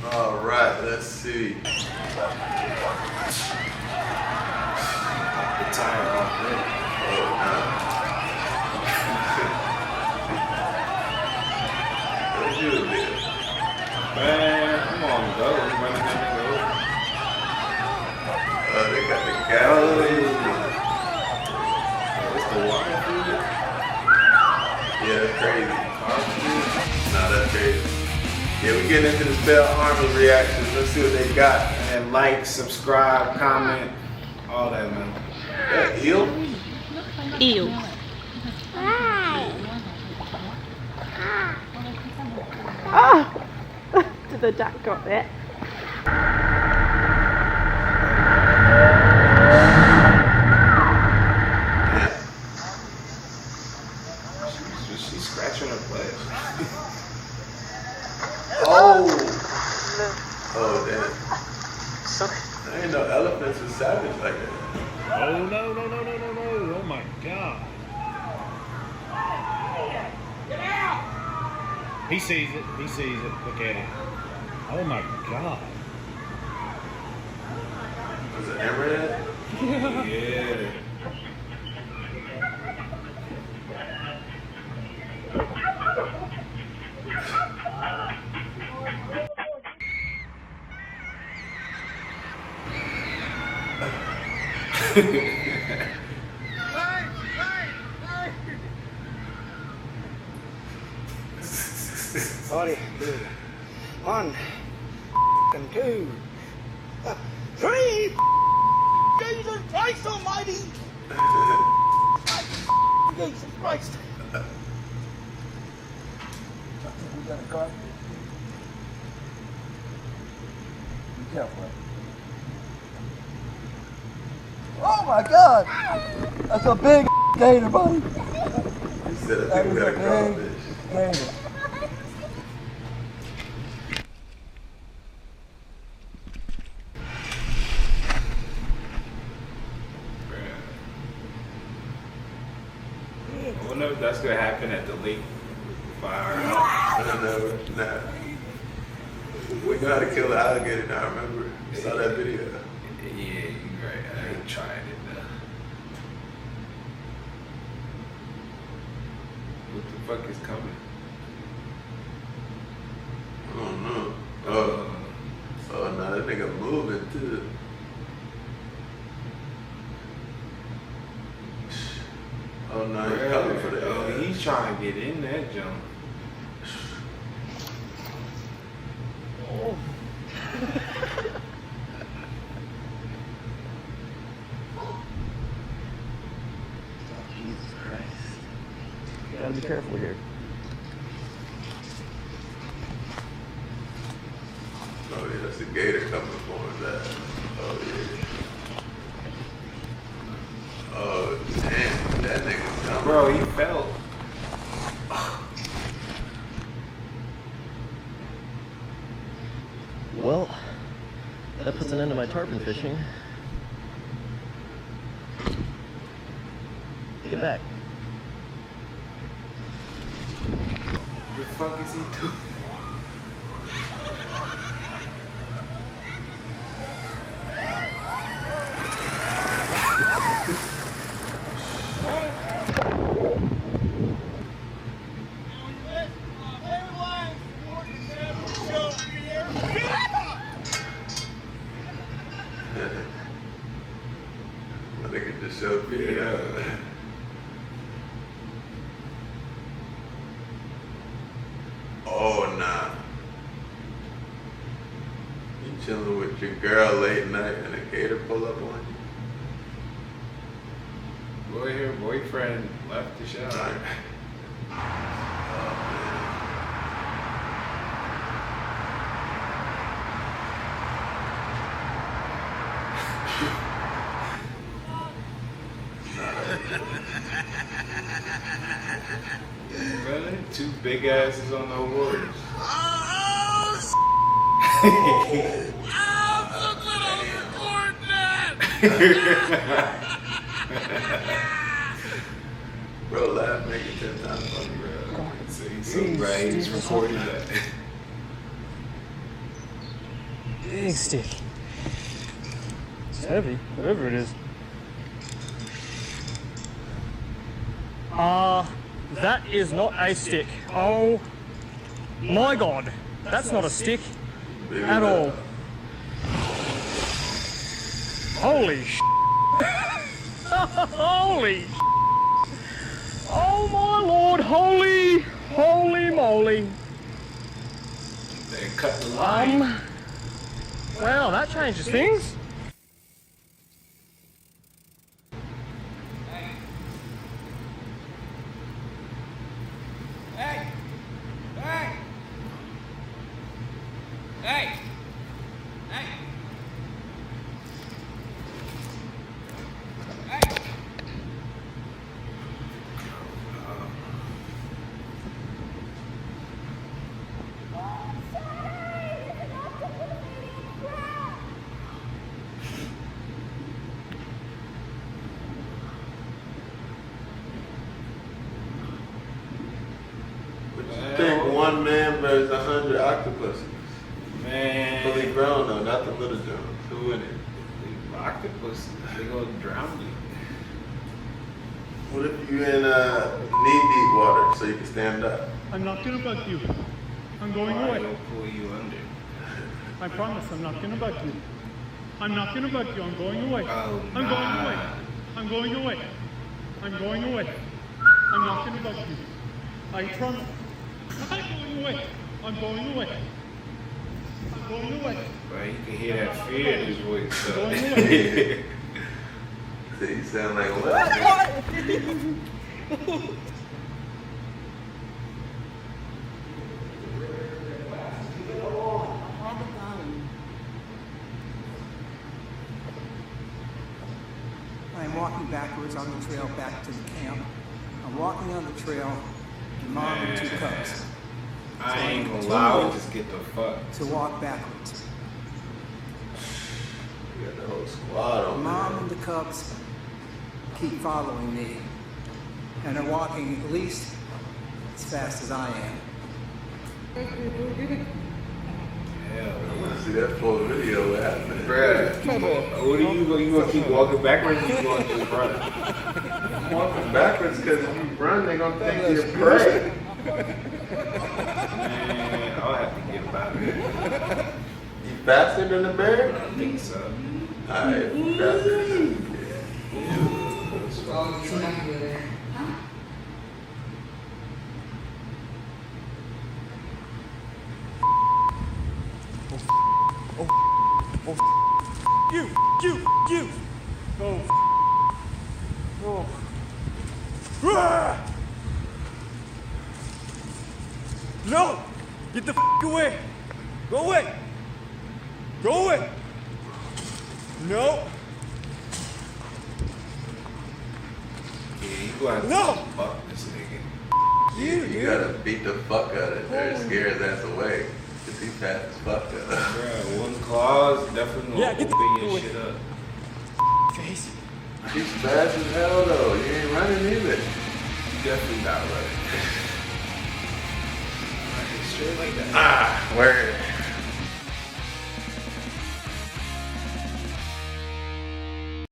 All right, let's see. The tire off there. Oh, no. What you do? Man, come on, go. Running that nigga over. Oh, they got the gasoline. It's the water food. Yeah, that's crazy. Nah, that's crazy. Yeah, we getting into the Bell Army reactions. Let's see what they got. And like, subscribe, comment, all that, man. That eel? Ew. Ah! The duck got that. She's scratching her butt. Oh! Oh, damn. I didn't know elephants were savage like that. Oh no. Oh my God. He sees it. Look at it. Oh my God. Was it emerald? Yeah. Ready, one, and two, three. Jesus Christ Almighty! Jesus Christ! We got a car. Be careful. Oh my God! That's a big gator, buddy. He said, I think we got a crawfish. Gator. I wonder if that's gonna happen at the lake fire house. I don't know. Nah. We know how to kill an alligator now, remember? You saw that video. Yeah, you're right. I ain't trying it now. What the fuck is coming? I don't know. Oh, no, that nigga moving too. Oh no, he's coming for that. Oh, he's trying to get in that jump. Jesus Christ. You gotta be careful here. Oh yeah, that's a gator coming for that. Oh yeah. Oh damn, that nigga's coming. Bro, he fell. Well, that puts an end to my tarpon fishing. Get back. What the fuck is he doing? I think it just showed me. Oh nah. You chilling with your girl late night and a gator pull up on you? Boy, her boyfriend left the show. Really? Two big asses on the horse. Bro, laugh, make it 10 times funny, bro. So he's so right, he's recording that. big stick. It's heavy, whatever it is. That is not a stick. Oh my god. That's not a stick Maybe at not. all. Holy sh! Holy sh! Oh my lord, holy moly. They cut the line. Wow, that changes things. I think one man versus 100 octopuses. Man. Fully grown though, not the little Jones. Who in it? The octopus, they gonna drown you. What if you in knee-deep water so you can stand up? I'm not gonna bug you. I'm going Why away. they'll pull you under. I promise I'm not gonna bug you. I'm not gonna bug you. I'm going away. Oh, I'm going nah. away. I'm going away. I'm going away. I'm not gonna bug you. I promise. I'm going away. I'm going away. I'm going away. Bro, you can hear that fear in his voice. So. Going away. So you sound like what? I'm walking backwards on the trail back to the camp. I'm walking on the trail, and Mom and two cubs. I ain't gonna lie, I would just get the fuck. To walk backwards. You got the whole squad on Mom there. and the cubs keep following me, and are walking at least as fast as I am. Hell, I want to see that full video. What happened? bruh. What are you gonna keep walking backwards? You going to run? I'm walking backwards because if you run, they're gonna think you're prey. Man, I'll have to get about it. You faster than the bear? I don't think so. Alright, faster than the You. No! Get the away! Go away! Go away! No! Yeah, you gonna have to No! fuck this nigga. You gotta beat the fuck out of it. They're scared that's away. Cause he fast as fuck up. Bruh, one claw's definitely gonna Yeah, get the open your away. shit up. Face. He's fast as hell though. You ain't running either. You definitely not running. Straight like that. Ah, word.